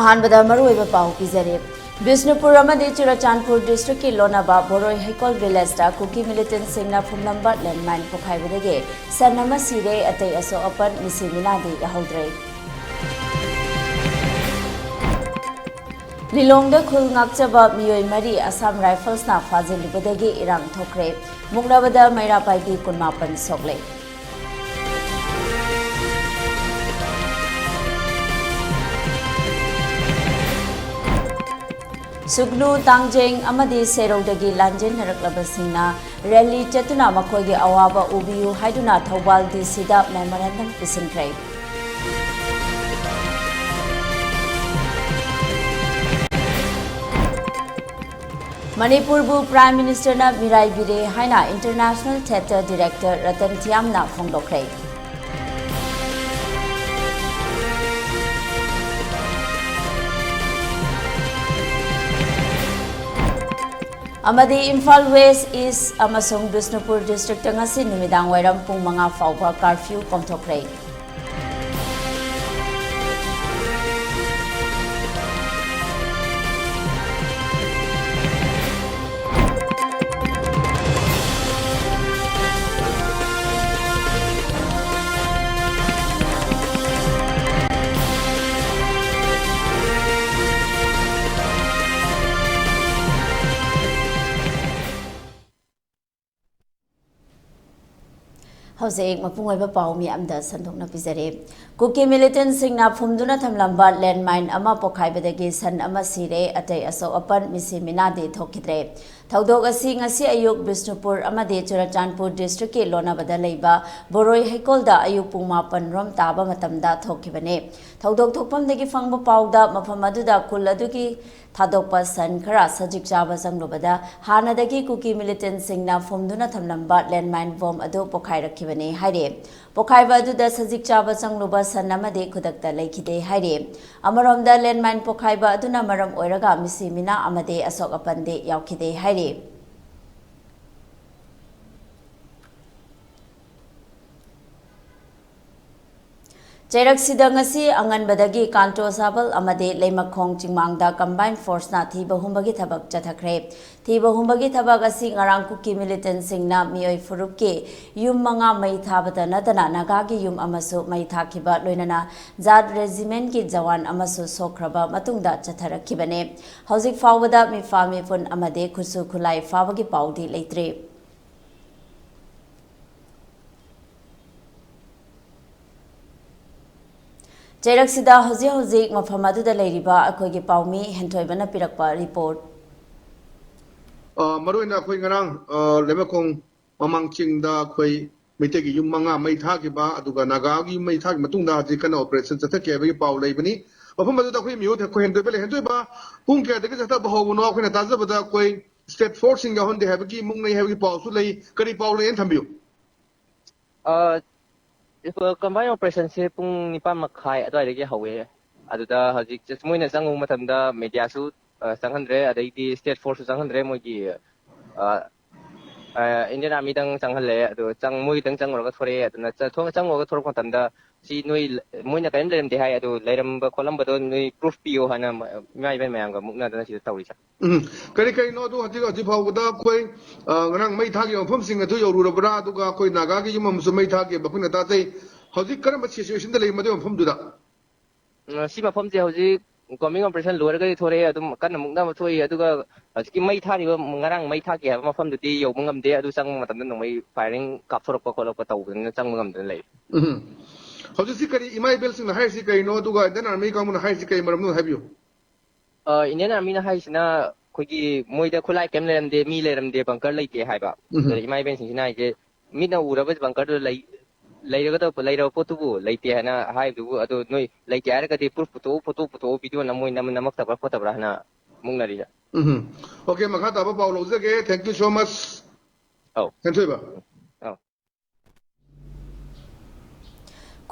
अहानबदा मरुइबा पाउ पिजरे बिष्णुपुर अमदि चुराचांदपुर डिस्ट्रिक्ट की लोनाबा बोरोई हैकोल विलेज दा कुकी मिलिटेंट सिंगना फुमलंबा लैंडमाइन पोखाइबदगे सन्नमा सिरे अतै असो अपन मिसी मिनादी याहौद्रे लिलोंग खुल नाक्चबा मियोय मरी असम राइफल्स ना फाजिलिबदगे इरांग थोक्रे मुगनाबदा मैरा पाइपी कुनमापन सोगले सुगनु तांगजेंग अमदि सेरोदगी लांजेन नरकलबसिंगना रैली चतुना मखोगे अवाबा उबियु हाइदुना थौबाल डीसीदा मेमोरेंडम पिसिनख्रे मणिपुर बु प्राइम मिनिस्टर ना मिराई बिरे हाइना इंटरनेशनल थिएटर डायरेक्टर रतन थियामना फोंदोख्रे अमदी इम्फाल वेस्ट ईस्ट अमसुंग Bishnupur district ngasi numidang wairam pung 5 fauba curfew komthokre Hosek mapungoy paw mi amda sandok na pizare kuki militant singna phumduna thamlamba landmine ama pokhaibadagi san ama sire atay aso apan misi minade thokidre thaudok asi ngasi ayuk Bishnupur amade Churachandpur district ke lonabada leiba boroi haikolda ayuk pung 8 rom taba matamda thokibane thaudok thokpamdagi fangba pawda mafam aduda kul adugi थादोपा सन खरा सजिक चाबा संगलोबदा हानादगी cookie militant सिंगना फुमदुना थमलंबा landmine bomb अदो पोखाइ रखिबने हाइरे पोखाइबा अदुदा सजिक चाबा संगलोबा सन अमदे खुदक्ता लेखिदे हाइरे अमरोमदा landmine पोखाइबा अदुना मरम ओइरगा मिसी मिना अमदे असोक अपंदे यावखिदे हाइरे चैरक्सिदंगसी अंगनबदगी कांटो साबल अमदे लेमखोंग चिंगमांगदा combine force ना थीबा हुंबगी थबक चथखरे थीबा हुंबगी थबक असि ngarang cookie militant सिंगना मियोय फुरुप के yum मंगा मई थाबदा नदना नागागी yum अमसु मई थाखिबा लोइनना Jat regiment की जवान अमसु सोखरबा मतुंगदा चथरखिबने हौजिक फावबदा मिफामी फुन अमदे खुसु खुलाई फाबगी पाउदी लेत्रे चैरक्सिदा हौजी हौजिक मफम अदुदा लेरिबा अखोइगे पाउमी हेंथोइबना पिरकपा रिपोर्ट मरुइना अखोइ ngarang लेमखोंग ममांगचिंगदा अखोइ मितेगी युम मंगा मई थाखिबा अदुगा नागागी मई थाखि मतुंगदा हजि कन ऑपरेशन चथकेबगी पाउ लेबनी मफम अदुदा अखोइ मियो थे अखोइ हेंथोइबा पुंग केदगी चथबा होबनो अखोइना ताजबदा अखोइ स्टेट फोर्सिंग याहोंदे हेबगी मुंगनै हेबगी पाउसु लई करी पाउ लेन थंबियो combined operation se pung nipa makhai adai rege hawe aduda hajik moina changu mathamda media su changhandre adai di state force su changhandre moi gi Indian army dang changhalle adu chang moi dang changor ga thore aduna thong changor ga thor mathamda si noi moina kain lerem de hai adu lerem ba kolam ba do noi proof pio hana mai ben mayam ga mukna dana si tawri sa kari kari no du hati hati phawda khoi ngarang mai thagi mafam sing adu yorurabra aduga khoi naga gi yumam su mai thagi bakuna ta sei hauji karam situation da lei madu mafam du da si mafam je hauji coming operation lower ga thore adum kan mukna ma thoi aduga hauji mai thari ba ngarang mai thagi ha mafam du di yo mungam de adu sang matam da noi firing kap thorok ko kolok ko taw na chang mungam da lei hauji si kari imai bel sing hai si kai no duga dan army ka mun hai si kai maram no habiyo Indian army na hai sina khoi moida khulai kem lerem de mi lerem de bunker lai te hai ba imai ben sing sina je mi na ura ba bunker do lai ga to lai ro potu bu lai te na hai du adu noi lai te ara ka de proof photo video na moi namak ta ba photo bra na mung na ri ja okay makha ta ba paw lo je ke thank you so much thank you ba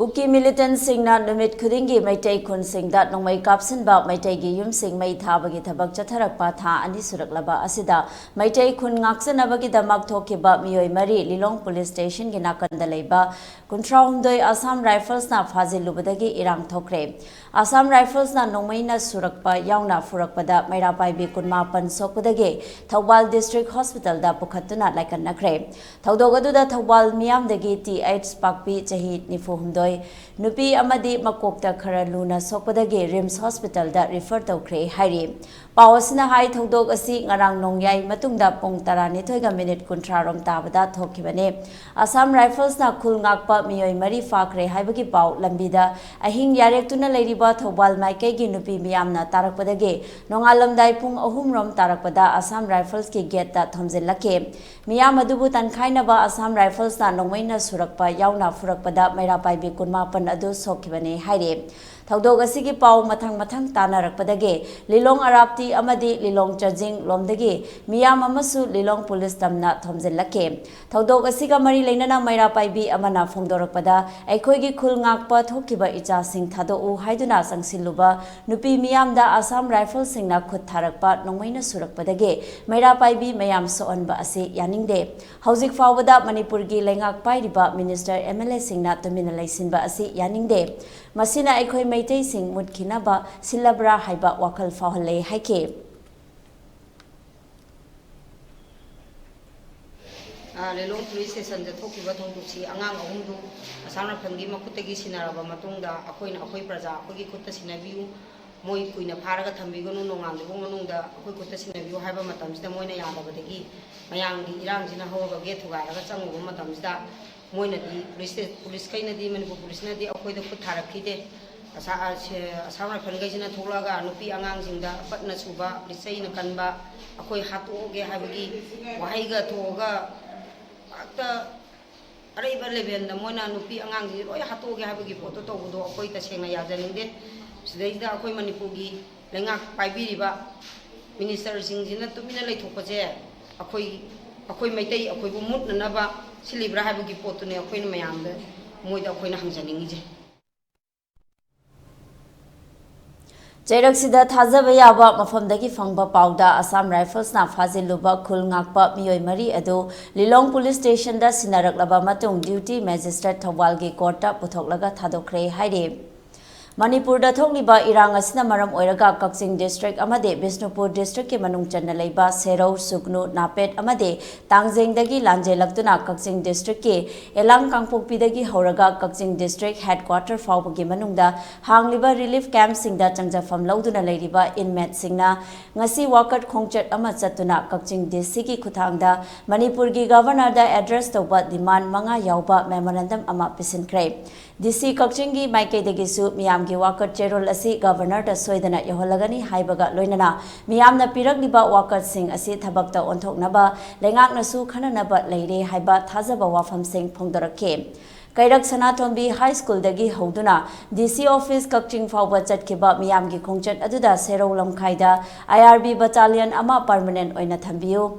Kuki militant singna numit khudingi maitai khun singda nongmai kapsinba maitai gi yum sing mai thabagi thabak chatharakpa tha ani suraklaba asida maitai khun ngaksanabagi damak thokiba miyoi mari Lilong police station gi nakanda leiba kuntraumdoi Assam Rifles na phazilubadagi irang thokre Assam Rifles na nongmai na surakpa yauna furakpada mairapai bi kunmapan sokpadagi Thawal District Hospital da pukhatuna laikan nakre thawdogadu da Thawal miyam dagi T8 Spakpi chahi nifuhumdoi Nupi amadi makokta khara luna sokpadagi Rims Hospital da refer tawkre hairi Pawasina hai thawdog asi ngarang nongyai matungda pong 12:30 kuntrarom tabada thokibane Assam Rifles na khul ngakpa miyoi mari fakre haibagi paw lambida ahing yarektuna leiriba Thawal Maikei gi nupi miyamna tarakpadagi nongalamdai pung 3 rom tarakpada Assam Rifles ki gate da thomjillake miyam adubu tankainaba Assam Rifles na nongmaina surakpa yauna furakpada mairapai bi kunmapan adu sokibane haire Thawdog asigi paw mathang tanarakpadagi Lilong Arapti amadi Lilong Charging lomdagi miyam amasu Lilong Police tamna thomjillake Thawdog asiga mari leinana mairapai bi amana phongdorakpada aikhoigi khul ngakpa thokiba icha sing thado u haiduna sangsiluba nupi miyamda Assam Rifle singna khut tharakpa nongmaina surakpadagi mairapai bi mayam soonba ase yaningde Haujik fawada Manipur gi lengak pairiba Minister MLA singna tumina laisinba ase yaningde Masina aikoi maitai sing mutkinaba silabra haiba wakal fawhale haike Lelong police station da thokiba thongdusi angang ahumdu asana phangi makutagi sinaraba matungda akoi praja akoi kutta sinabiu moi kuina pharaga thambigonu nongamdebo manungda akoi kutta sinabiu haiba matamsida moina yadabadagi mayangi irangsina hoga ge thugairaga changuba matamsida moina di police kaina di Manipur police na di akoi da khutharakide Assam Rifle gaisina tholaga nupi angang singda patna suba police na kanba akoi hatoge haibagi wahaiga thoga akta araiba level da moina nupi angang ji loi hatoge haibagi photo tawdo akoi tasengna yajaningde sidaida akoi Manipur gi lengak paibiriba minister singjina tumina leithokpaje akoi maitai akoi bu mutnaba silibra haibagi potune akoi mayamda moida akoi na hangjaningije Jairak thajaba yaba mafamdagi fangba pawda Assam Rifles na faziluba khul ngakpa miyoi mari adu Lilong Police Station da sinaraklaba matung duty magistrate Thawal gi court ta puthoklaga thadokre haire Manipur da thokliba irang asina maram oiraga Kakching district amade Bisnupur district ke manung channa leiba Serau Sugnu Napet amade Tangjeng dagi lanje laktuna Kakching district ke Elang Kangpokpi dagi horaga Kakching district headquarter fawbagi manungda hangliba relief camp singda changjafam lauduna leiriba inmate singna ngasi wakat khongchat ama chatuna Kakching DC ki khuthangda Manipur gi governor da address tawba demand manga yawba memorandum ama pisinkre DC Kakching gi Maikei dagi su miyam gi wakat cherol asi governor da soidana yoholagani haibaga loinana miyamna pirakliba wakat sing asi thabakta onthoknaba lengakna su khananaba leire haiba thajaba wafam sing phongdorakhe Kairak Sanatombi High School dagi hoduna DC office Kakching fawba chatkiba miyam gi khongchat aduda Serau lamkhaida IRB battalion ama permanent oina thambiu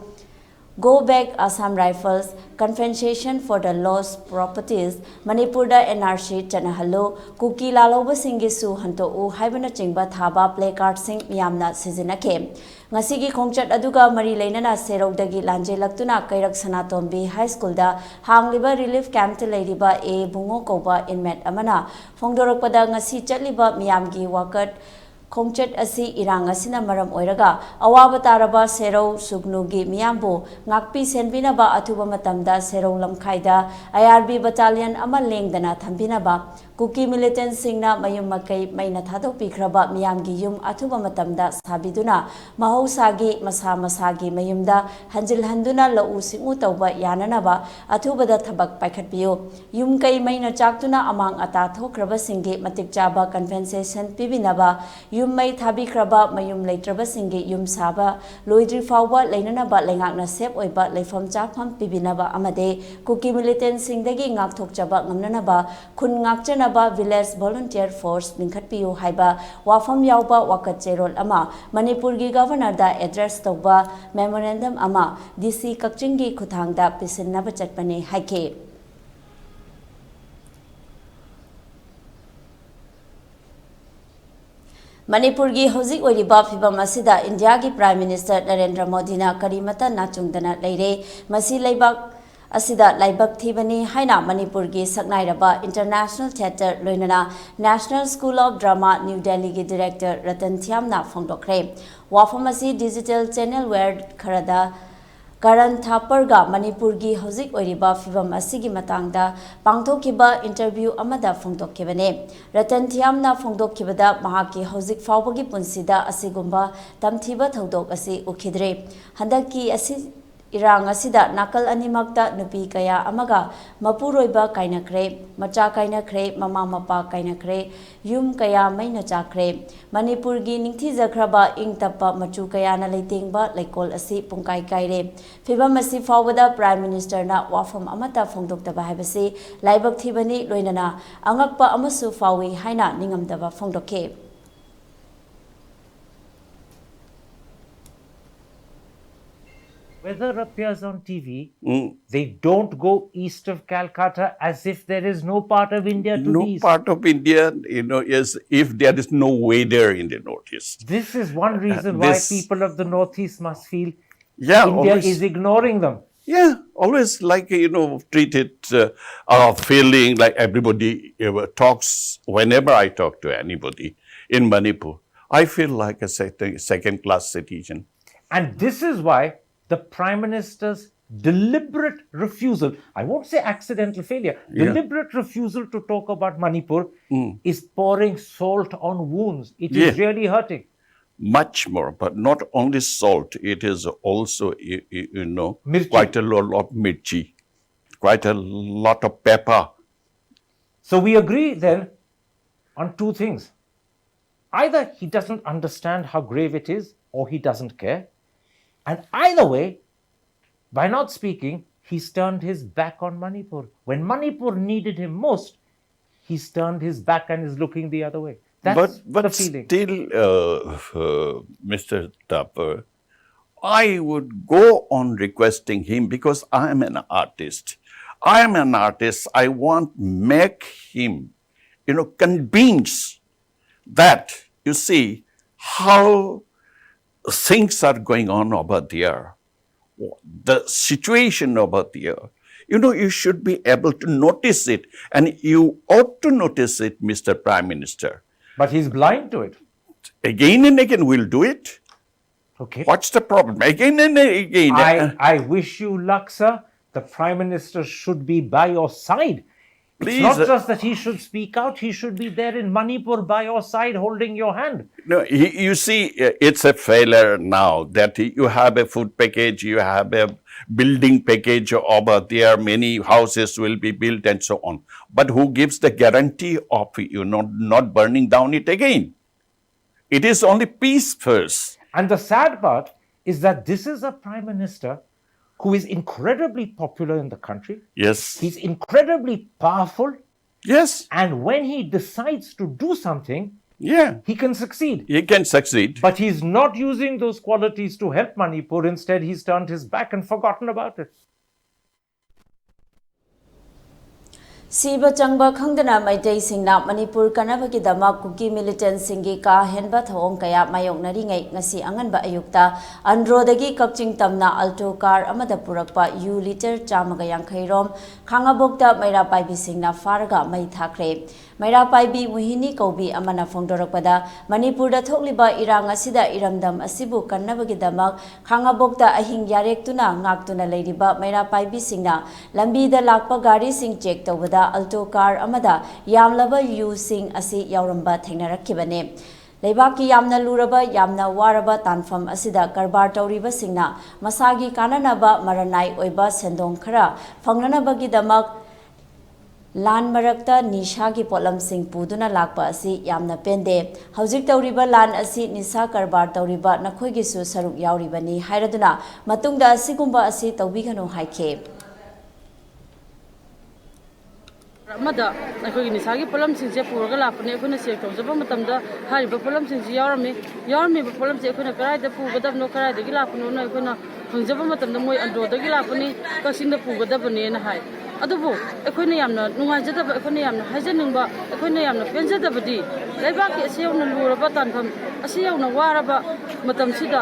Go back Assam Rifles compensation for the lost properties Manipur da NRC chanahallo kuki laloba singi su hanto u haibana chingba thaba placard sing miyamna sizinake ngasigi khongchat aduga mari leinana Serau dagi lanje laktuna Kairak Sanatombi High School da hangliba relief camp te leiriba a bungo koba inmate amana phongdorokpada ngasi chatliba miyamgi wakat Khongchat asi irang asina maram oiraga awaba taraba Serau Sugnugi miyambu ngakpi senbina ba athuba matamda Serau lamkhaida IRB battalion ama lengdana thambina ba Kuki militant singna mayum makai maina thadok pikraba miyamgi yum athuba matamda sabiduna mahausagi masagi mayumda hanjil handuna lau singu tawba yananaba athuba da thabak paikhatbiyo yum kai maina chaktuna amang ata thokraba singi matik chaba compensation pibinaba yum mai thabi kraba mayum leitraba singi yum saba loidri fawba leinanaba lengakna sep oiba leifam chafam pibinaba amade Kuki militant singdagi ngak thokchaba ngamnanaba khun ngakchana village volunteer force linkhatpiu haiba wafam yauba wakat cherol ama Manipur gi governor da address tawba memorandum ama DC Kakching gi khuthangda pisinna ba chatpane haike Manipurgi hozik oiriba phibam asida India ki Prime Minister Narendra Modi na karimata nachungdana leire masi leibak asida laibak thibani haina Manipurgi saknairaba International Theatre loinana National School of Drama New Delhi ki Director Ratan Thiamna phongdokre wafam asi digital channel where kharada Karan Thaparga Manipurgi hozik oiriba phibam asigi matangda pangthokiba interview amada phongdokkibane Ratan Thiamna phongdokkibada mahaki hozik fawbagi punsida asigumba tamthiba thodok asi ukhidre handaki asi Irang asida nakal animakta nupi kaya amaga mapuroiba kainakre macha kainakre mama mapa kainakre yum kaya maina chakre Manipurgi ningthi zakraba ingtappa machu kaya na leitingba leikol asi pungkai kaire phibam asi fawbada Prime Minister na wafam amata phongdoktaba haibasi laibak thibani loinana angakpa amasu fawi haina ningamdaba phongdokhe Weather appears on TV, they don't go east of Calcutta as if there is no part of India to No the east. part of India, is if there is no weather in the northeast. This is one reason why people of the northeast must feel Yeah, India always, is ignoring them. Yeah, always like, treat it feeling like everybody talks. Whenever I talk to anybody in Manipur, I feel like a second-class citizen. And this is why the Prime Minister's deliberate refusal, I won't say accidental failure, deliberate refusal to talk about Manipur is pouring salt on wounds. It is really hurting. Much more, but not only salt, it is also, Mirchi. quite a lot of mirchi, quite a lot of pepper. So we agree then on two things. Either he doesn't understand how grave it is, or he doesn't care. And either way, by not speaking, he's turned his back on Manipur. When Manipur needed him most, he's turned his back and is looking the other way. That's but the feeling. Still, Mr. Thapar, I would go on requesting him because I am an artist. I am an artist. I want to make him, convince that, you see, how things are going on over there, the situation over there. You should be able to notice it, and you ought to notice it, Mr. Prime Minister. But he's blind to it. Again and again, we'll do it. Okay. What's the problem? Again and again. I wish you luck, sir. The Prime Minister should be by your side. Please, it's not just that he should speak out, he should be there in Manipur by your side holding your hand. No, you see, it's a failure now that you have a food package, you have a building package over there, many houses will be built and so on. But who gives the guarantee of not burning down it again? It is only peace first. And the sad part is that this is a Prime Minister who is incredibly popular in the country. Yes. He's incredibly powerful. Yes. And when he decides to do something, he can succeed. He can succeed. But he's not using those qualities to help Manipur. Instead, he's turned his back and forgotten about it. Siba changba khangdana maitai singna Manipur kanabagi dama kuki militant singi ka henba thawong kaya mayong naringai ngasi anganba ayukta androdagi kakching tamna alto car amada purakpa u liter chamaga yankhairom khangabokta maira paibi singna faraga mai thakre maira paibi muhini kaubi amana phongdorakpada Manipur da thokliba irang asida iramdam asibu kannabagi dama khangabokta ahing yarektuna ngaktuna leiriba maira paibi singna lambi da lakpa gari sing check tawada alto car amada yamlaba yu sing asi yauramba thengnarakibane Leibaki yamna luraba yamna waraba tanfam asida karbar tauriba singna masagi kananaba maranai oiba sendong khara phangnanabagi damak lan marakta nishagi polam sing puduna lakpa asi yamna pende haujik tauriba lan asi nisa karbar tauriba nakhoigi su saruk yauribani hairaduna matungda asigumba asi taubigano haike Mada, I Nisagi Polam since Purgala, Nepuna Circles of Matamda, Hariba Polam since Yarmi, Polam Sekuna Kara, the Pugada no Kara, the Gilapuna, Punjabamatam, the Moy and the Gilapuni, Cassin the Pugada and High. ꯑꯗꯨꯕꯨ ꯑꯩꯈꯣꯏꯅ ꯌꯥꯝꯅ ꯅꯨꯡꯉꯥꯏꯖꯗꯕ ꯑꯩꯈꯣꯏꯅ ꯌꯥꯝꯅ ꯍꯥꯏꯖꯅꯤꯡꯕ ꯑꯩꯈꯣꯏꯅ ꯌꯥꯝꯅ ꯄꯦꯟꯖꯗꯕꯗꯤ ꯂꯩꯕꯥꯛꯀꯤ ꯑꯁꯤ ꯌꯧꯅ ꯂꯨꯔꯕ ꯇꯥꯟꯐꯝ ꯑꯁꯤ ꯌꯧꯅ ꯋꯥꯔꯕ ꯃꯇꯝꯁꯤꯗ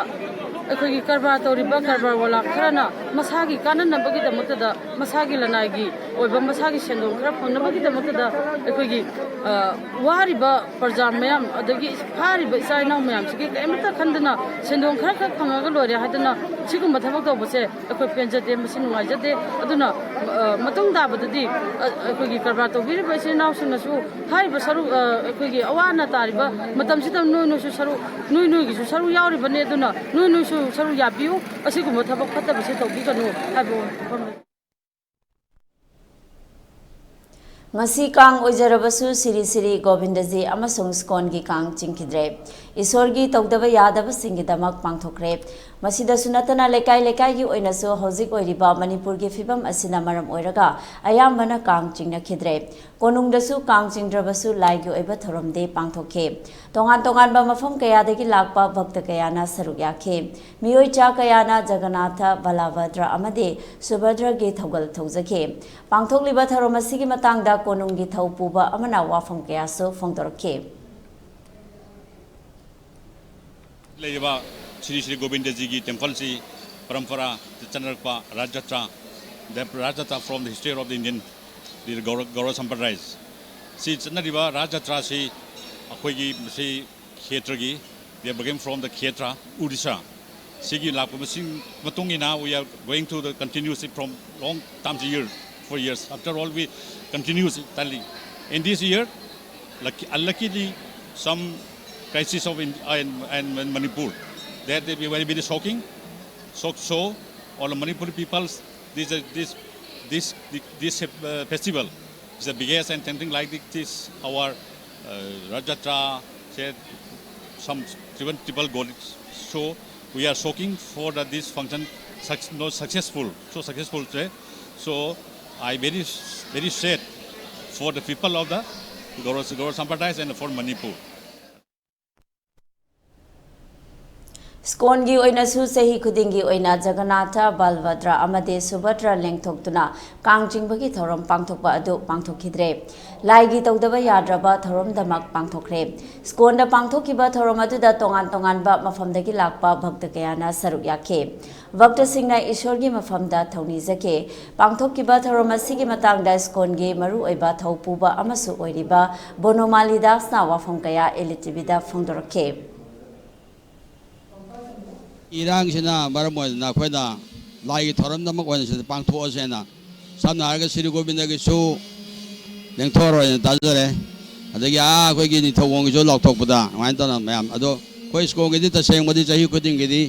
ꯑꯩꯈꯣꯏꯒꯤ ꯀꯔꯕꯥꯔ ꯇꯧꯔꯤꯕ ꯀꯔꯕꯥꯔ ꯋꯥꯂꯥ ꯈꯔꯅ ꯃꯁꯥꯒꯤ ꯀꯥꯟꯅꯅꯕꯒꯤꯗꯃꯛꯇꯗ ꯃꯁꯥꯒꯤ ꯂꯅꯥꯏꯒꯤ ꯑꯣꯏꯕ ꯃꯁꯥꯒꯤ ꯁꯦꯟꯗꯣꯡ ꯈꯔ ꯐꯪꯅꯕꯒꯤꯗꯃꯛꯇꯗ ꯑꯩꯈꯣꯏꯒꯤ ꯋꯥꯔꯤꯕ ꯄ꯭ꯔꯖꯥ ꯃꯌꯥꯝ ꯑꯗꯒꯤ ꯐꯥꯔꯤꯕ ꯏꯆꯥ ꯏꯅꯥꯎ ꯃꯌꯥꯝꯁꯤꯒꯤ ꯀꯔꯤꯃꯠꯇ ꯈꯟꯗꯅ ꯁꯦꯟꯗꯣꯡ ꯈꯔ ꯈꯔ ꯐꯪꯉꯒ ꯂꯣꯏꯔꯦ ꯍꯥꯏꯗꯅ ꯁꯤꯒꯨꯝꯕ ꯊꯕꯛ ꯇꯧꯕꯁꯦ ꯑꯩꯈꯣꯏ ꯄꯦꯟꯖꯗꯦ ꯃꯁꯤ ꯅꯨꯡꯉꯥꯏꯖꯗꯦ ꯑꯗꯨꯅ ꯃꯇꯨꯡ ꯇꯥꯕꯗꯗꯤ ꯑꯩꯈꯣꯏꯒꯤ ꯀꯔꯕꯥꯔ ꯇꯧꯕꯤꯔꯤꯕ ꯏꯆꯤꯜ ꯏꯅꯥꯎꯁꯤꯡꯅꯁꯨ ꯍꯥꯏꯔꯤꯕ ꯁꯔꯨꯛ ꯑꯩꯈꯣꯏꯒꯤ ꯑꯋꯥ ꯑꯅꯥ ꯇꯥꯔꯤꯕ ꯃꯇꯝꯁꯤꯗ ꯅꯣꯏꯁꯨ ꯁꯔꯨꯛ ꯅꯣꯏꯒꯤꯁꯨ ꯁꯔꯨꯛ ꯌꯥꯎꯔꯤꯕꯅꯤ ꯑꯗꯨꯅ ꯅꯣꯏꯁꯨ ꯁꯔꯨꯛ ꯌꯥꯕꯤꯌꯨ ꯑꯁꯤꯒꯨꯝꯕ ꯊꯕꯛ ꯐꯠꯇꯕꯁꯦ ꯇꯧꯕꯤꯒꯅꯨ ꯍꯥꯏꯕ ꯋꯥꯐꯝ ꯂꯩ ngasi kang oijarabasu siri siri govindaji amasung skongi kang chingkidre isorgi tawdaba yadaba singidamak pangthokre masida sunatana lekai lekai gi oinasu hojik oiriba manipur gi fibam asina maram oiraga ayambana kang chingna khidre konungdasu kang chingdrabasu lai gi oiba thoromde pangthokhe tongan tongan ba mafam kaya dagi lakpa bhakta kayana saruk yakhe miyoi cha kayana jaganatha balabhadra amade subhadra gi thogal thojake pangthokliba tharomasi gi matangda konunggi thaupuba amana wafam kaya so phongdorkhe लेवा श्री श्री गोविंद जी की temple से परंपरा चंद्रपा राजयात्रा राजयात्रा from the history of the Indian गौरव संप्रदाय सी चंद्रिबा राजयात्रा से अखोगी से क्षेत्र की दे बिगिन फ्रॉम द क्षेत्र उड़ीसा सिगी लाप मसिंग मतुंगिना we are going to the continuously from long time year 4 years after all we continuously in this year luckily some crisis of and Manipur that they be very shocking so all the Manipuri peoples this festival is the biggest and something like this our Rajatra said some people go so we are shocking for that this function not successful today. So I very sad for the people of the Goro Sampradaya and for Manipur. Skongi oina su sehi khudingi oina Jagannatha Balbhadra amade Subhadra lengthoktuna kangjingbagi thorom pangthokba adu pangthokhidre laigi tawdaba yadraba thorom damak pangthokre skonda pangthokiba thorom aduda tongan tongan ba mafamdagi lakpa bhakta kayana saruk yakhe bhakta singna ishorgi mafamda thawni jake pangthokiba thorom asigi matangda skongi maru oiba thaupuba amasu oiriba Bonomali dasna wafam kaya ELITETV da phongdorkhe इरांगसिना मरमोयना खोयदा लाइगी थोरमदमक ओनसे पांगथोसेना सामना हारगा श्री गोविंदगी सु लेंथोरोयना ताजरे अदगी खोयगी निथौवंगी जो लौथोकपदा mine तना मयाम अदो खोय स्कोगीदि तसेंगबदि चही खुदिंगीदि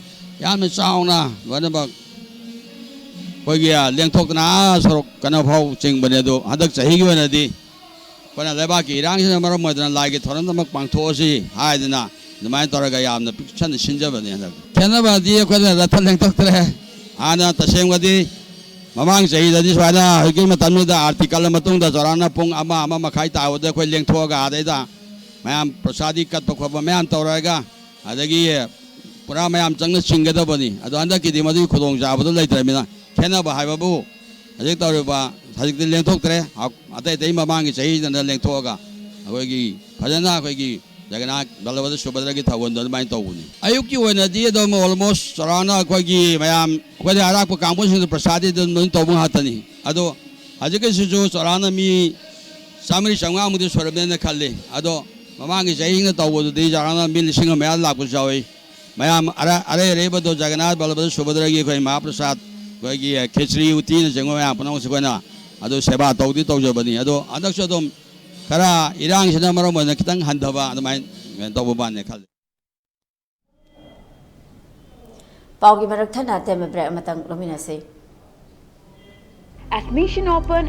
यामना चावना लोनबक खोयगी लेंथोकना सरक कनफाव चिंगबने दो हदक चहीगी वनदि कोना लेबाकी इरांगसिना मरमोयना लाइगी थोरमदमक पांगथोसी हायदना नमाय तोरगा यामना पिक्चन सिनजबने हदक खेनबादी खोयदा रथल लेंथोकतरे आना तसेंगबदि ममांग चहीददि स्वादा हगी मतमदा आर्टिकल मतुंगदा जराना पुंग अमा मखाई तावदे खोय लेंथोगा आदैदा मयाम प्रसादी कत्प खोब मयाम तोरगा अदगी पुरा मयाम चंग सिंगदबनी अदो अंदकीदि मदि खुदोंग जाबदो लेत्रमिना खेनबा हायबाबु हजिक तोरबा हजिक लेंथोकतरे अतै तै ममांग चहीदना लेंथोगा अखोयगी फजना अखोयगी जगन्नाथ बलभद्र सुभद्रा की थवन अदुमाय तौबनी अयुक की ओनदि अदम ऑलमोस्ट चराना अखोयगी मयाम अखोय आराक कांगबोसिंग प्रसादी दन तौबु हातनी अदो हजिक सिजु चराना मी सामरी संगा मुदि सोरबने खल्ले अदो ममांगी जहिंग तौबदि जराना मी लिसिंग मया लापु जावे मयाम अरे रेबदो जगन्नाथ बलभद्र सुभद्रा की अखोय महाप्रसाद अखोयगी खिचड़ी उती न जंगो मया अपना सकोना अदो सेवा तौदि तौजबनी अदो अदक्सो दम खरा इरांगसिना मरमोयना खितंग हंदबा अदुमाय तौबबाने खल्ले पाउगी मरक थना तेम ब्रेक मतंग लोमिनासे Admission open,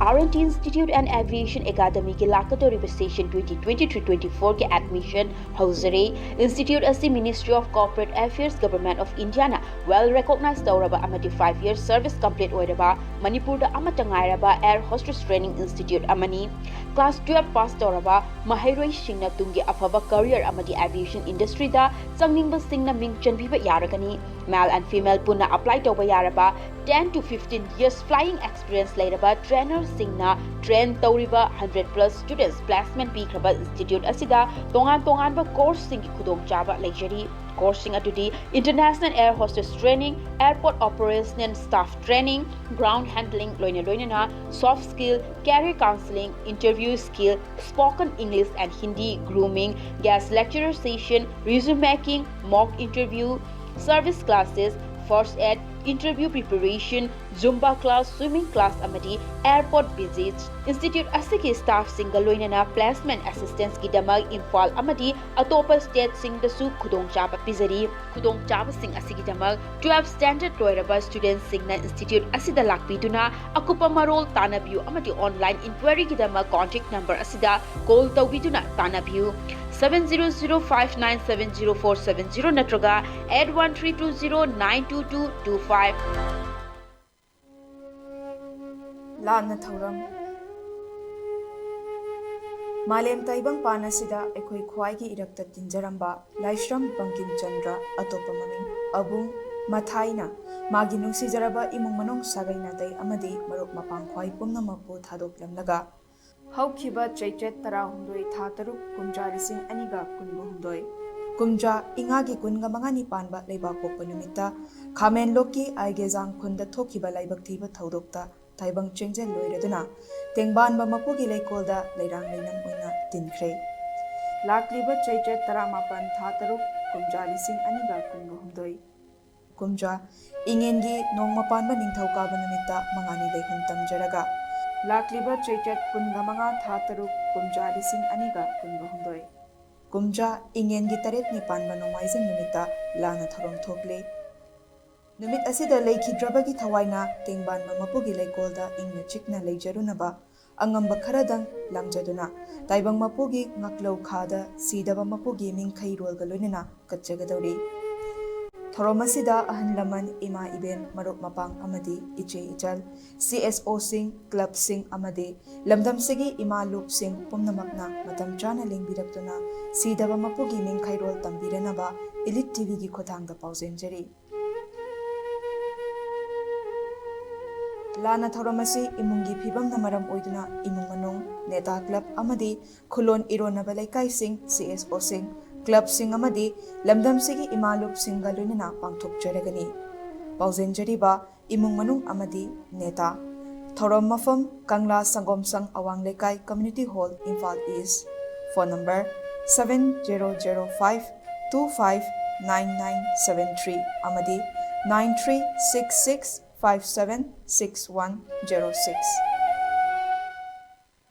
R&T Institute and Aviation Academy के लाकतोरी session 2023-24 के admission हाउसरे Institute asi Ministry of Corporate Affairs Government of India well recognized तौरबा अमदी 5 years service complete ओइरबा Manipur दा अमतंगाइरबा Air Hostess Training Institute amani class 12 pass तौरबा महाइरोई सिंगना तुंगे अफबा career अमदी aviation industry दा संगनिंग सिंगना Ming चनबिबा यारगनी male and female punna apply tawba yaraba 10 to 15 years flying experience lairaba trainer singna train tawriba 100 plus students placement pikraba institute asida tongan ba course singi khudong chaba leijari course sing atudi international air hostess training airport operation staff training ground handling loina soft skill career counseling interview skill spoken English and Hindi grooming guest lecturer session resume making mock interview service classes first aid interview preparation zumba class swimming class amadi airport visits institute asiki staff single loinana placement assistance ki damag infal amadi atopa state sing da su khudong chaba pizari khudong chaba sing asiki damag 12 standard loiraba students singna institute asida lakpiduna akupa marol tanabiu amadi online inquiry ki damag contact number asida call tawbiduna tanabiu 7005970470 natraga 8132092225 लाना थौरम मालेम ताइबंग पानासिदा एखोई ख्वाइगी इरक्ता तिंजरंबा लाइश्रम बंकिम चंद्र अतोप ममिंग अबुंग मथाइना मागी नुंसीजरबा इमुंग मनोंग सागैना तै अमदी मरुक मपांग ख्वाइ पुमनमकु थादोकलमलगा हौखिबा चैचेत तरा हुंदोय था तरुक कुमजा लिसिंग अनिगा कुनबु हुंदोय कुमजा इंगागी कुनगा मंगानी पानबा लेबाक पोक्पा नुमित्ता खामेन लोकी आइगेजांग खुंदा थोखिबा लाइबक थीबा थौदोक्ता ताइबंग चेंगजेल लोइरेदुना तेंगबानबा मपुगी लेकोलदा लेरांग लेनम ओइना तिनख्रे लाक्लिबा चैचेत तरा मापन था तरुक कुमजा लिसिंग अनिगा कुनबु हुंदोय कुमजा इंगेनगी नोंग मपानबा निंगथौकाबा नुमित्ता मंगानी लेहुन तमजरगा लाक्लिबा चैचेत कुनगा मंगा था तरुक कुमजा लिसिंग अनिगा कुनबु हुंदोय कुमजा इंगेनगी तरेत निपानबा नोंमाइजिंग नुमित्ता लाना थौरम थोकले नुमित असिदा लेखिद्रबगी थवाइना तेंगबानबा मपुगी लेकोलदा इंगना चिकना लेजरुनबा अंगंबा खरदंग लांगजदुना ताइबंग मपुगी ngaklau khada sidaba मपुगी मिंखै रोलगा लोइनना कच्चगदौरी थौरमसिदा अहन लमन इमा इबेन मरुप मपांग अमदी इचे इचल CSO सिंग क्लब सिंग अमदी लमदम सेगी इमा लूप सिंग पुमनमकना मतम चाना लेंबिरक्तुना सीदबा मपुगी मिंखै रोल तंबिरनबा इलिट टीवी की खोथांगदा पाउजेंजरी लाना थौरमसी इमुंगी फिबमना मरम ओइदुना इमुंग मनोंग नेता क्लब अमदी खुलोन इरोनबा लेकाई सिंग CSO सिंग क्लब सिंग अमदी लमदम सेगी इमालुप सिंगा लोइनना पांगथोकजरगनी पाउजेंजरीबा इमुंग मनुंग अमदी नेता थौरम मफम कंगला संगोम संग अवांग लेकाई community hall Imphal east phone number 7004259973 अमदी 9366576106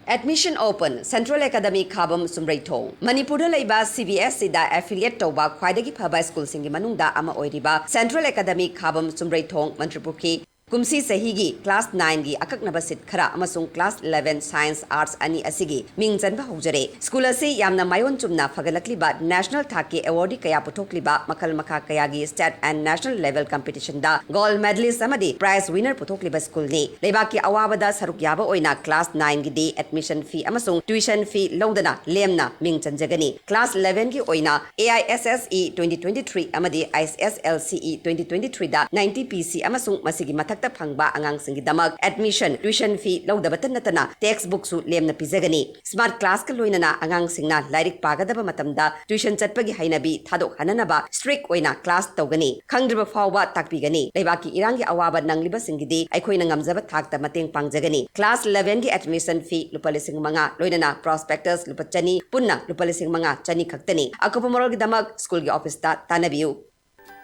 Admission open Central Academy Khabam Sumraithong Manipur laiba CBS sida affiliate toba khwaidagi phaba school singi manungda ama oiriba Central Academy Khabam Sumraithong Manipur ki kumsi sahigi class 9 gi akaknaba sit khara amasung class 11 science arts ani asigi ming chanba hojare school asi yamna mayon chumna phagalakliba national thaki award kaya puthokliba makhal makha kaya gi state and national level competition da gold medalist amadi prize winner puthokliba school ni leba ki awabada saruk yaba oina class 9 gi de admission fee amasung tuition fee lodana lemna ming chanjagani class 11 gi oina AISSE 2023 amadi ISSLCE 2023 da 90 PC amasung masigi mathak phangba angang singi damak admission tuition fee lodabatan natana textbook su lemna pizagani smart class ka loinana angang singna lairik pagadaba matamda tuition chatpagi hainabi thadok hananaba strict oina class tawgani khangdriba fawba takpigani leibaki irangi awaba nangliba singidi aikhoina ngamjaba thakta mateng pangjagani class 11 gi admission fee lupalising manga loinana prospectus lupachani punna lupalising manga chani khaktani akopamorol gi damak school gi office ta tanabiu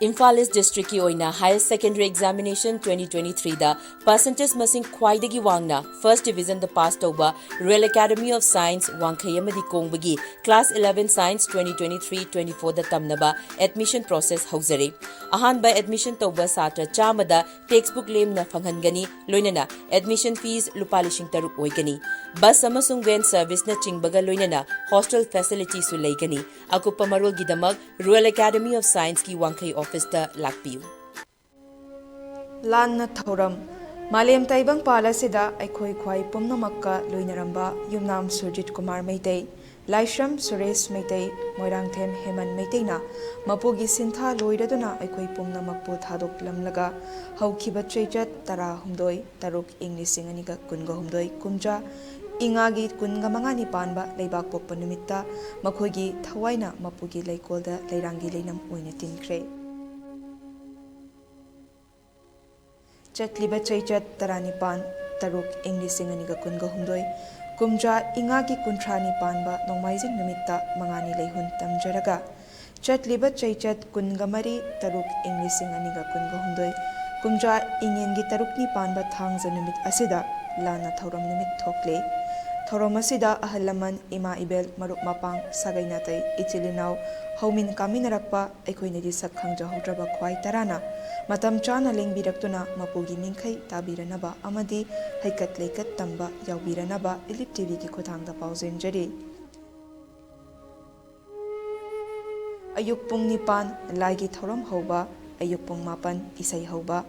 Imphal East District ki oina Higher Secondary Examination 2023 da percentage masing khwaidagi wangna first division da pass tawba Royal Academy of Science wangkhayamadi kongbagi class 11 Science 2023-24 da tamnaba admission process hauzare ahan by admission tawba satra chamada textbook lemna fanghangani loinana admission fees lupalishing taruk oigani bus amasung van service na chingbaga loinana hostel facilities su leigani akupa marol gidamak Royal Academy of Science ki wangkhay office da lakpiu लान थौरम मालेम ताइबंग पालासिदा अखोई ख्वाई पुमनमक्का लोइनरंबा Yumnam Surjit Kumar Meitei Laishram Suresh Meitei Moirangthem Heman Meiteina Mapugi Sintha Loiraduna Aikoi Pumnamakpu Thadok Lamlaga Haukiba Chechat Tara Humdoi Taruk English Singaniga Kunga Humdoi Kumja Ingagi Kunga Mangani Panba Leibak Pokpa Numitta Makogi Thawaina Mapugi Leikolda Leirangi Leinam Oina Tinkre Chatliba Chechat Taranipan Taruk English Singaniga Kunga Humdoi Kumja Ingagi Kuntrani Panba Nomaizing Numitta Mangani Leihun Tamjaraga Chatliba Chechat Kungamari Taruk English Singaniga Kunga Humdoi Kumja Ingengi Tarukni Panba Thangza Numit Asida Lana Thoram Numit Thokle Thoram Asida Ahalaman Ima Ibel Marup Mapang Sagainatai Ichilinau Haumin Kaminarakpa Ekoinedi Sakhangja Hodraba Kwai Tarana Matam Chana Lingbidaktuna Mapugi Minkai Tabiranaba Amadi Haikat Leikat Tamba Yaubiranaba ELITETV ki Khotangda Pauzenjari Ayuk Pung Nipan Laigi Thoram Hoba Ayuk Pung Mapan Isai Hoba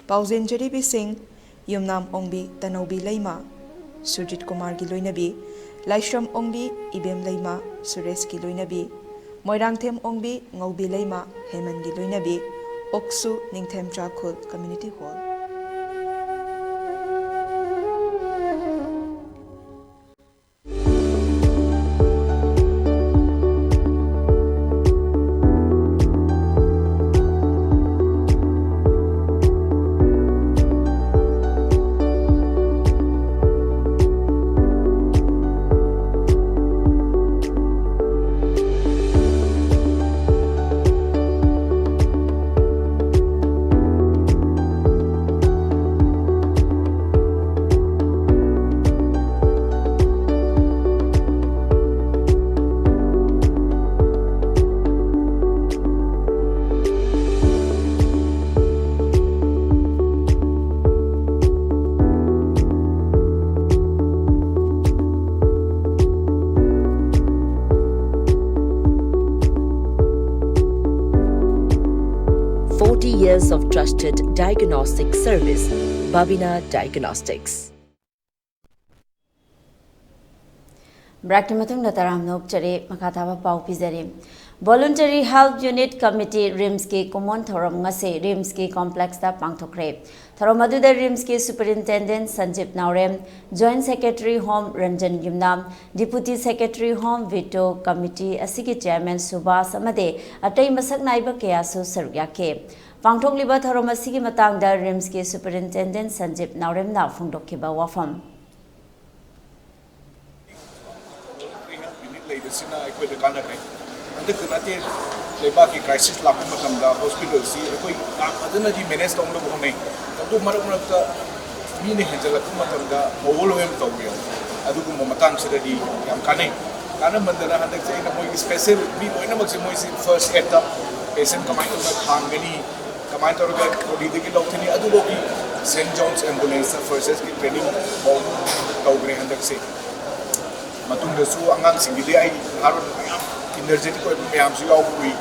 Pauzenjari Bising Yumnam Ongbi Tanobi Leima Surjit Kumar ki Loinabi Laishram Ongbi Ibem Leima Suresh ki Loinabi Moirangthem Ongbi Ngaubi Leima Heman ki Loinabi Oksu Ningthem Chakul Community Hall. Years of trusted diagnostic service, Babina Diagnostics. Braktimatung Nataram Nopchare Makatava Pau Pizari. Voluntary Health Unit Committee Rimski Common Thoram Ngase Rimski Complex da Pangtokre. Thoramadu the Rimski Superintendent Sanjip Naurem, Joint Secretary Home Ranjan Yumnam, Deputy Secretary Home Veto Committee Asiki Chairman Subhas Amade, Atay Masak Naiba Keasu Saryake. Pangtok liba Thoramasi Matang da Rimski Superintendent Sanjip Naurem na Fundokiba Wafam. The Kunati Lebaki crisis Lapamaka hospital, see, I don't know, managed on the morning. The Maramaka meaning Hajalakumata, Ovolum Tokyo, Adukumatan Sedi, Yamkane, Anamandana, and say the special people in the first etap, patient command of Hangani, Commander of Political Doctrine, Aduloki, St. John's Ambulance, first training, Togre and the say. Matunda Su Angang Singili, energetic mayam su yaw wi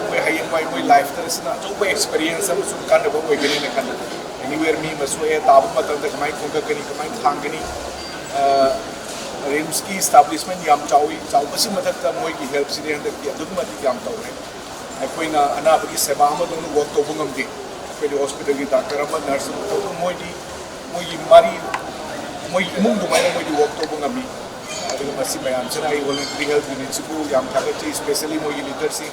moy hayen moy life ta sina to ba experience am su kan ba moy gani ne kan anywhere me masu e ta ba matam da kamai konga kani kamai thang gani rims ki establishment yam chawi chaw basi matak ta moy ki help si de handa ki adu ma ti yam taw re ai koi na ana ba ki seba ma donu work to bungam di pe hospital ki doctor am nurse to moy di moy mari moy mung do mai moy di work to bungam di masih mayam sana I voluntary health unit siku yang thakati especially mo literacy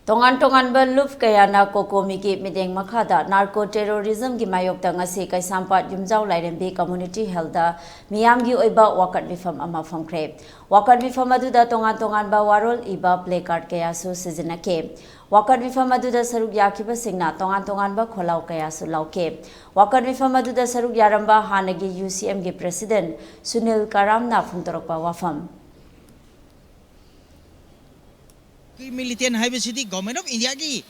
Tongan ba luf kaya na kokomiki mideng makada narco terrorism gi mayok ta ngasi kai sampat jumjau lairembi community health da miyam gi oiba wakat bifam ama famkre wakat bifam adu da tongan ba warol iba play card kaya su sizinake wakat bifam adu da saruk yakiba singna tongan ba kholau kaya su lauke wakat bifam adu da saruk yaramba hanagi UCM gi president Sunil Karam na phungtorok ba wafam militant City Government of India ki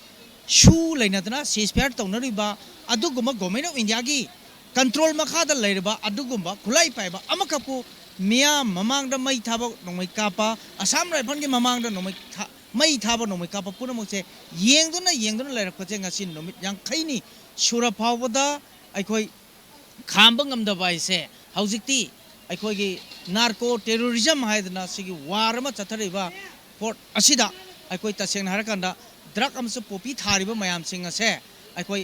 shoe lainatana ceasefire taunariba aduguma Government of India ki control makada lairiba adugumba kulai paiba amakapu mia mamang da mai thaba nomai kapa Assam Rifle ki mamang da nomai mai thaba nomai kapa puna mose yengduna lairakpa che ngasin nomit yang khaini sura phawada aikoi khamba ngamda bai se haujikti ꯑꯩꯈꯣꯏꯒꯤ narco terrorism ꯍꯥꯏꯗꯅ ꯁꯤꯒꯤ war ꯑꯃ ꯆꯠꯊꯔꯤꯕ ꯄꯣꯠ ꯑꯁꯤꯗ ꯑꯩꯈꯣꯏ ꯇꯁꯦꯡꯅ ꯍꯥꯏꯔꯀꯥꯟꯗ ꯗ꯭ꯔꯒ ꯑꯃꯁꯨꯡ ꯄꯣꯄꯤ ꯊꯥꯔꯤꯕ ꯃꯌꯥꯝꯁꯤꯡ ꯑꯁꯦ ꯑꯩꯈꯣꯏ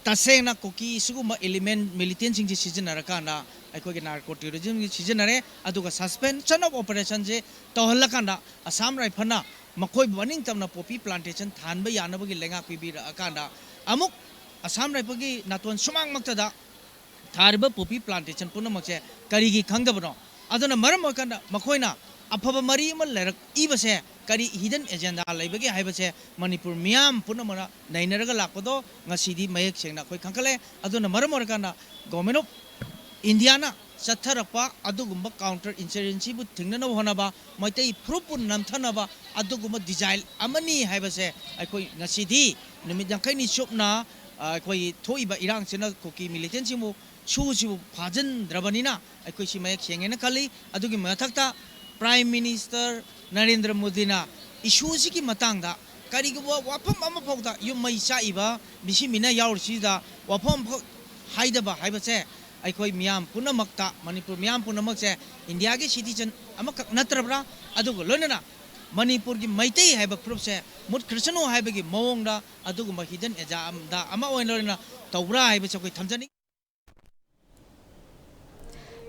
ꯇꯁꯦꯡꯅ ꯀꯨꯀꯤ ꯁꯤꯒꯨꯝꯕ ꯑꯦꯂꯤꯃꯦꯟ ꯃꯤꯂꯤꯇꯦꯟꯁꯤꯡꯁꯤ ꯁꯤꯖꯤꯟꯅꯔꯀꯥꯟꯗ ꯑꯩꯈꯣꯏꯒꯤ ꯅꯥꯔꯀꯣ ꯇꯦꯔꯣꯔꯤꯖꯝꯒꯤ ꯁꯤꯖꯤꯟꯅꯔꯦ ꯑꯗꯨꯒ ꯁꯁꯄꯦꯟꯁꯟ ꯑꯣꯐ ꯑꯣꯄꯔꯦꯁꯟꯁꯦ ꯇꯧꯍꯜꯂꯀꯥꯟꯗ ꯑꯁꯥꯝ ꯔꯥꯏꯐꯜꯅ ꯃꯈꯣꯏꯕꯨ ꯃꯅꯤꯡꯇꯝꯅ ꯄꯣꯄꯤ ꯄ꯭ꯂꯥꯟꯇꯦꯁꯟ ꯊꯥꯟꯕ ꯌꯥꯅꯕꯒꯤ ꯂꯩꯉꯥꯛ ꯄꯤꯕꯤꯔꯛꯑꯀꯥꯟꯗ ꯑꯃꯨꯛ ꯑꯁꯥꯝ ꯔꯥꯏꯐꯜꯒꯤ ꯅꯥꯇꯣꯟ ꯁꯨꯃꯥꯡꯃꯛꯇꯗ ꯊꯥꯔꯤꯕ ꯄꯣꯄꯤ ꯄ꯭ꯂꯥꯟꯇꯦꯁꯟ ꯄꯨꯝꯅꯃꯛꯁꯦ ꯀꯔꯤꯒꯤ ꯈꯪꯗꯕꯅꯣ ꯑꯗꯨꯅ ꯃꯔꯝ ꯑꯣꯏꯔꯀꯥꯟꯗ ꯃꯈꯣꯏꯅ ꯑꯐꯕ ꯃꯔꯤ ꯑꯃ ꯂꯩꯔꯛꯏꯕꯁꯦ ꯀꯔꯤ ꯍꯤꯗꯟ ꯑꯦꯖꯦꯟꯗꯥ ꯂꯩꯕꯒꯦ ꯍꯥꯏꯕꯁꯦ ꯃꯅꯤꯄꯨꯔ ꯃꯤꯌꯥꯝ ꯄꯨꯝꯅꯃꯛꯅ ꯅꯩꯅꯔꯒ ꯂꯥꯛꯄꯗꯣ ꯉꯁꯤꯗꯤ ꯃꯌꯦꯛ ꯁꯦꯡꯅ ꯑꯩꯈꯣꯏ ꯈꯪꯒꯠꯂꯦ ꯑꯗꯨꯅ ꯃꯔꯝ ꯑꯣꯏꯔꯀꯥꯟꯗ ꯒꯣꯚꯔꯟꯃꯦꯟꯠ ꯑꯣꯐ ꯏꯟꯗꯤꯌꯥꯅ ꯆꯠꯊꯔꯛꯄ ꯑꯗꯨꯒꯨꯝꯕ ꯀꯥꯎꯟꯇꯔ ꯏꯟꯁꯔꯖꯦꯟꯁꯤꯕꯨ ꯊꯤꯡꯅꯅꯕ ꯍꯣꯠꯅꯕ ꯃꯩꯇꯩ ꯐꯨꯔꯨꯞꯄꯨ ꯅꯝꯊꯅꯕ ꯑꯗꯨꯒꯨꯝꯕ ꯗꯤꯖꯥꯏꯟ ꯑꯃꯅꯤ ꯍꯥꯏꯕꯁꯦ ꯑꯩꯈꯣꯏ ꯉꯁꯤꯗꯤ ꯅꯨꯃꯤꯠ ꯌꯥꯡꯈꯩꯅꯤ ꯆꯨꯞꯅ ꯑꯩꯈꯣꯏ ꯊꯣꯛꯏꯕ ꯏꯔꯥꯡꯁꯤꯅ ꯀꯨꯀꯤ ꯃꯤꯂꯤꯇꯦꯟꯁꯤꯡꯕꯨ ꯁꯨꯁꯤꯕꯨ ꯐꯥꯖꯤꯟꯗ꯭ꯔꯕꯅꯤꯅ ꯑꯩꯈꯣꯏ ꯁꯤ ꯃꯌꯦꯛ ꯁꯦꯡꯉꯦꯅ ꯈꯜꯂꯤ ꯑꯗꯨꯒꯤ ꯃꯊꯛꯇ ꯄ꯭ꯔꯥꯏꯝ ꯃꯤꯅꯤꯁꯇꯔ ꯅꯔꯦꯟꯗ꯭ꯔ ꯃꯣꯗꯤꯅ ꯏꯁꯨꯁꯤꯒꯤ ꯃꯇꯥꯡꯗ ꯀꯔꯤꯒꯨꯝꯕ ꯋꯥꯐꯝ ꯑꯃ ꯐꯥꯎꯗ ꯌꯨꯝ ꯃꯩ ꯆꯥꯛꯏꯕ ꯃꯤꯁꯤ ꯃꯤꯅ ꯌꯥꯎꯔꯤꯁꯤꯗ ꯋꯥꯐꯝ ꯍꯥꯏꯗꯕ ꯍꯥꯏꯕꯁꯦ ꯑꯩꯈꯣꯏ ꯃꯤꯌꯥꯝ ꯄꯨꯝꯅꯃꯛꯇ ꯃꯅꯤꯄꯨꯔ ꯃꯤꯌꯥꯝ ꯄꯨꯝꯅꯃꯛꯁꯦ ꯏꯟꯗꯤꯌꯥꯒꯤ ꯁꯤꯇꯤꯖꯟ ꯑꯃꯈꯛ ꯅꯠꯇ꯭ꯔꯕ꯭ꯔꯥ ꯑꯗꯨꯒ ꯂꯣꯏꯅꯅ ꯃꯅꯤꯄꯨꯔꯒꯤ ꯃꯩꯇꯩ ꯍꯥꯏꯕ ꯐꯨꯔꯨꯞꯁꯦ ꯃꯨꯠꯈ꯭ꯔꯁꯅꯨ ꯍꯥꯏꯕꯒꯤ ꯃꯑꯣꯡꯗ ꯑꯗꯨꯒꯨꯝꯕ ꯍꯤꯗꯟ ꯑꯦꯖꯦꯟꯗꯥ ꯑꯃ ꯑꯣꯏꯅ ꯇꯧꯕ꯭ꯔꯥ ꯍꯥꯏꯕꯁꯦ ꯑꯩꯈꯣꯏ ꯊꯝꯖꯅꯤꯡꯉꯤ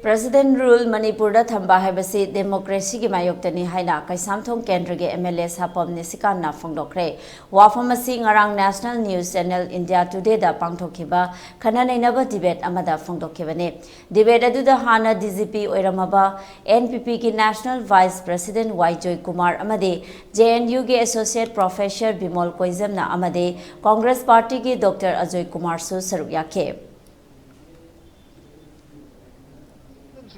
President rule Manipur da thamba haibasi democracy gi mayoktani haina Kaisamthong Kendra ge MLA Sapam Nisikana phongdokre wafamasi ngarang National News Channel India Today da pangthokhiba khananainaba debate amada phongdokhibane debate aduda hana DGP oiramaba NPP ki National Vice President Joy Kumar amade JNU ge Associate Professor Bimol Koizamna amade Congress Party ki Dr. Ajoy Kumar su saruk yakhe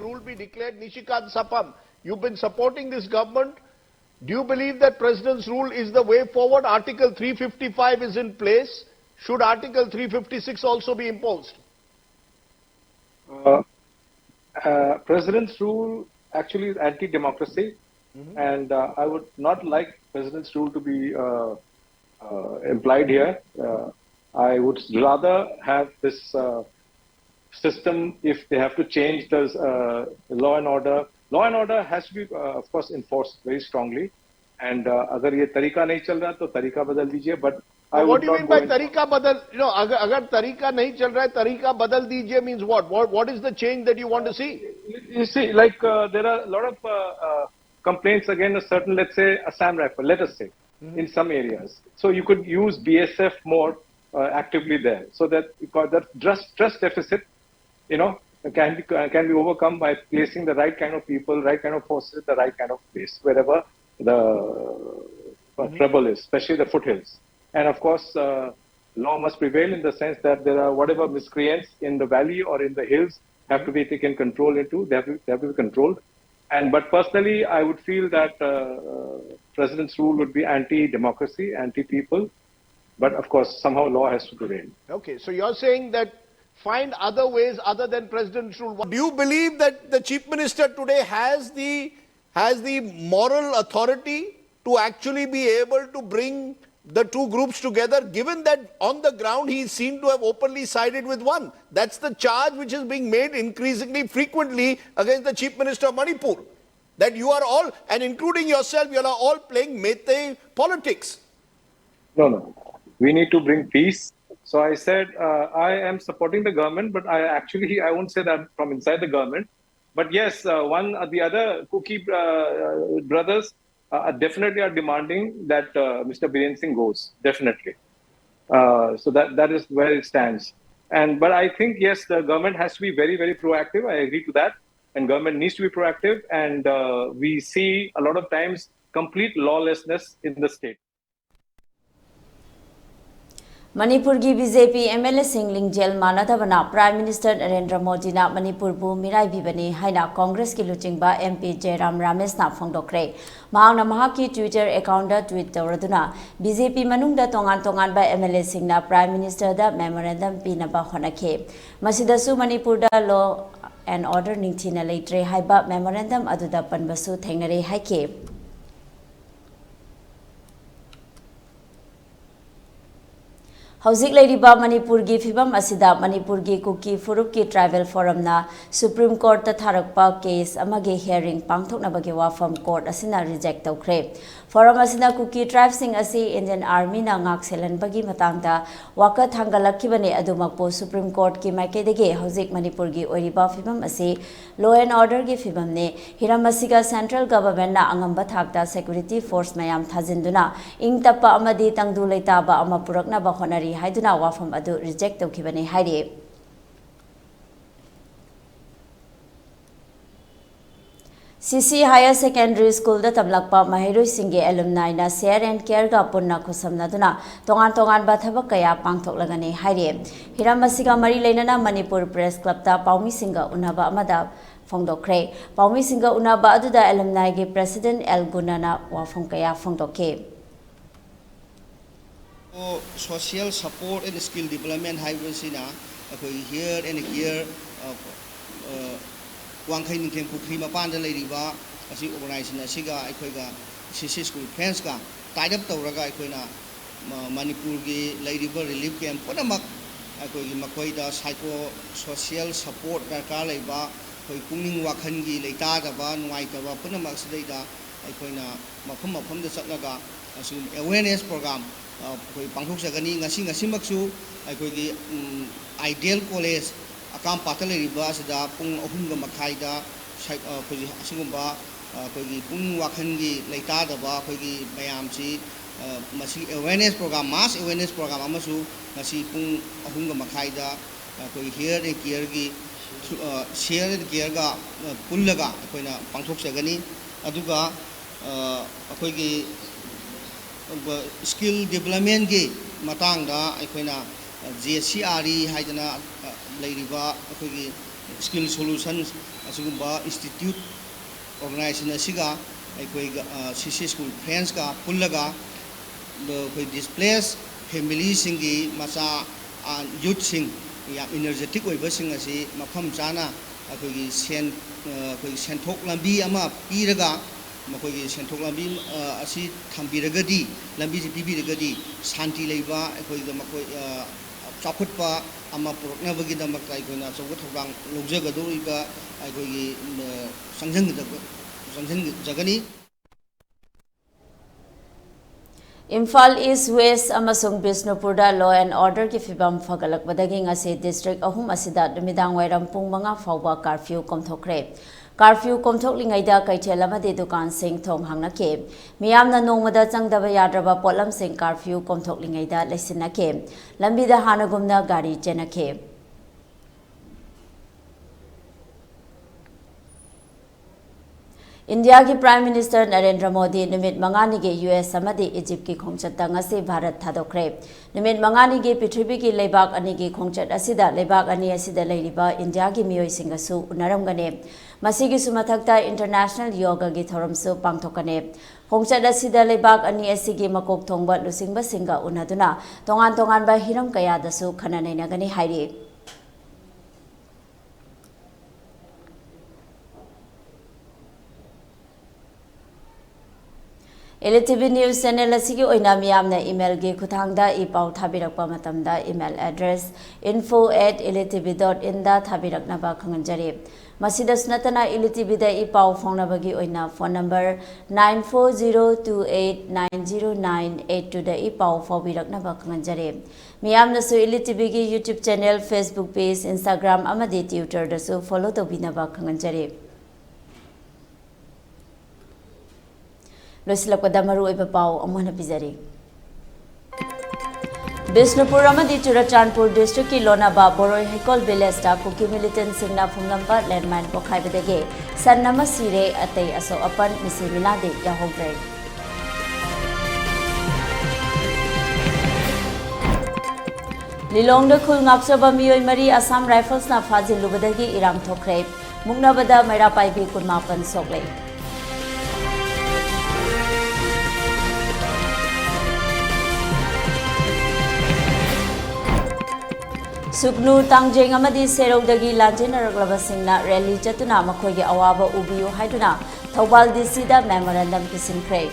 rule be declared. Nishikant Sapam, you've been supporting this government. Do you believe that President's rule is the way forward? Article 355 is in place. Should Article 356 also be imposed? President's rule actually is anti-democracy, and I would not like President's rule to be implied here. I would rather have this system if they have to change the law and order. Law and order has to be, of course, enforced very strongly. And agar ye tarika nahi chal raha, to tarika badal dijiye. But what do you mean by tarika badal? You know, agar tarika nahi chal raha, tarika badal dijiye means what? What is the change that you want to see? You see, like there are a lot of complaints against a certain, let's say, Assam rifle. Let us say, in some areas. So you could use BSF more actively there, so that trust deficit, you know, can be overcome by placing the right kind of people, right kind of forces at the right kind of place, wherever the trouble is, especially the foothills. And of course, law must prevail in the sense that there are whatever miscreants in the valley or in the hills have to be taken control into, they have to be controlled. But personally, I would feel that President's rule would be anti-democracy, anti-people. But of course, somehow law has to prevail. Okay, so you're saying that find other ways other than President's rule. Do you believe that the Chief Minister today has the moral authority to actually be able to bring the two groups together, given that on the ground he seemed to have openly sided with one? That's the charge which is being made increasingly frequently against the Chief Minister of Manipur. That you are all, and including yourself, you are all playing Meitei politics. No. We need to bring peace. So I said, I am supporting the government, but I won't say that from inside the government. But yes, the other Kuki brothers definitely are demanding that Mr. Biren Singh goes, definitely. So that is where it stands. But I think, yes, the government has to be very, very proactive. I agree to that. And government needs to be proactive. And we see a lot of times complete lawlessness in the state. Manipur ki BJP MLA Singling Jail Manadabana Prime Minister Narendra Modi na Manipur bu mirai bibani haina Congress ki luchingba MP Jairam Ramesh na phongdokre mahangna mahaki Twitter account da tweet tawraduna BJP manungda tongan ba MLA Singna Prime Minister da memorandum pinaba honakhe masidasu Manipur da law and order ningthina leitre haiba memorandum aduda panbasu thengnare haike Hauzik Ladiba Manipur gi fibam asida Manipur gi Kuki Furup ki Tribal Forum na Supreme Court ta tharakpa case amagi hearing pangthokna bagi wafam court asina reject tawkre. Forum asina Kuki tribe sing asi Indian Army na ngak selan bagi matangda waka thangalakibane adumakpo Supreme Court ki makedege Hauzik Manipur gi oiriba fibam asi law and order gi fibam ne hiramasiga central government na angamba thakta security force mayam thajinduna ing tappa amadi tangdu leitaba ama purakna ba honari haiduna wafam adu reject tawkibane hairi. CC Higher Secondary School da tamlakpa mahiroi singge alumni na share and care ga punna khusamnaduna tongan ba thabak kaya pangthoklagani hairi. Hiramasiga mari leinana Manipur Press Club ta Paumi Singa unaba amada phongdokre. Paumi Singa unaba aduda alumni ge President El Gunana wafam kaya phongdoke. Social support and skill development haibasina here and here Wangkai Ninkem Kukri Mapanda Ladiba as you organize in a Siga Ikoga CC School Friends ka tied up to Raga Ikoina Manipur Ladiba Relief Camp Ponamak Ikogi Makoida psycho social support Karkaleba Kuning Wakangi Leita Ban Waitava Ponamak Data Ikoina Mapuma from the Satnaga as awareness program Panghook Sagani Nasing Simaksu Ikogi Ideal College Akam Patale Ribas da Pung Ohunga Makaida Singumba Pung Wakangi Leita Daba Kogi Mayamsi Masi awareness program mass awareness program Amasu Masi Pung Ohunga Makaida here and Kiergi share and Kierga Pullaga Koina Panghook Sagani Aduga Kogi skill development ge matangda aikoina JCRE haidana leiriba akogi skill solutions asugumba institute organization asiga aikoi CC school friends ka pullaga koi displaced family singi macha youth sing ya energetic oiba sing asi mafam chana akogi senthok lambi ama piraga Makogi Sentok Lambi asi Tambiragadi, Lambi Bibiragadi, Santi Leva, Ekoiga Makoi Chaputpa, Amapurna Vagida Makai, so what around Lojagadoriga, Ikogi Sanjang Jagani. Imphal East West amasung Bisnupurda law and order ki fibam fagalak badaging ase district ahum asida dumidang wairam pung mga fawba curfew komthokre. Curfew komthoklingaida kaichel amade dukan sing thong hangnake miyamna nongmada changdaba yadraba potlam sing curfew komthoklingaida leisinake lambida hanagumna gari chenake. India ki Prime Minister Narendra Modi numit mangani ge US amadi Egypt ki khongchat ngasi Bharat thadokre. Numit mangani ge Prithvi ki leibak ani ki khongchat asida leibak ani asida leiriba India ki miyoi singasu unaramgane. Masigi sumathakta International Yoga gi thoramsu pangthokane. Khongchat asida leibak ani asigi makok thongba lusingba singa unaduna tongan ba hiram kaya dasu khananainagani hairi. ELITETV News Channel asigi oina miyamna email ge kuthangda ipau thabirakpa matamda email address info@elitetv.in da thabiraknaba khanganjari. Masida sunatana ELITETV da ipau phongnabagi oina phone number 9402890982 da ipau phawbiraknaba khanganjari. Miyamna su ELITETV gi YouTube channel, Facebook page, Instagram amadi Twitter da su follow tobinaba khanganjari. Losilakpada maru iba pau amana pizari. Bisnupur amadi Churachandpur district ki Lonaba Boroi Hekol village ta Kuki militant singna phumnamba landmine pokhaibadege sannama sire atei aso apan misimina de yahogre. Lilongda khul ngapsaba miyoi mari Assam Rifles na fazil lubadagi irang thokre mungnabada maira paibi kunmapan soklei. Suknu Tangjeng amadi Serogdagi Lanjinaraglaba Singna rally chatuna makhoigi awaba ubiyu haiduna Thobal DC da memorandum kisinkre.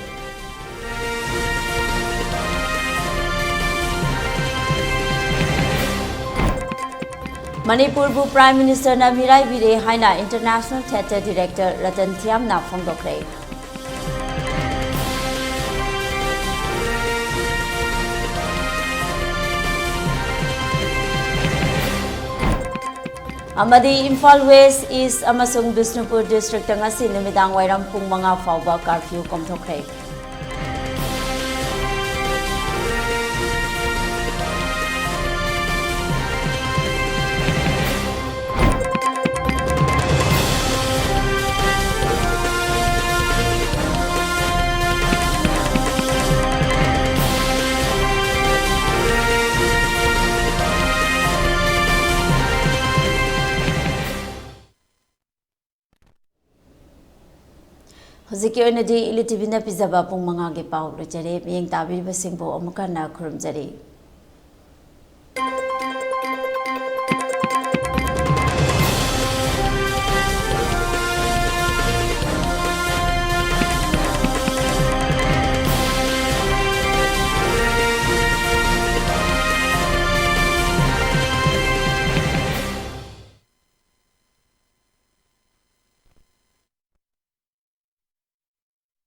Manipur Prime Minister na mirai bire haina International Theatre Director Ratan Thiam na phongdokre. Amadi Imphal West East amasung Bishnupur District ngasi numidang wairam pung mga fauba curfew komthokre. Hoziki oinadi ELITETV na pizaba pung mga ge pau lo jare miyeng tabir basingbo omukana khurum jare.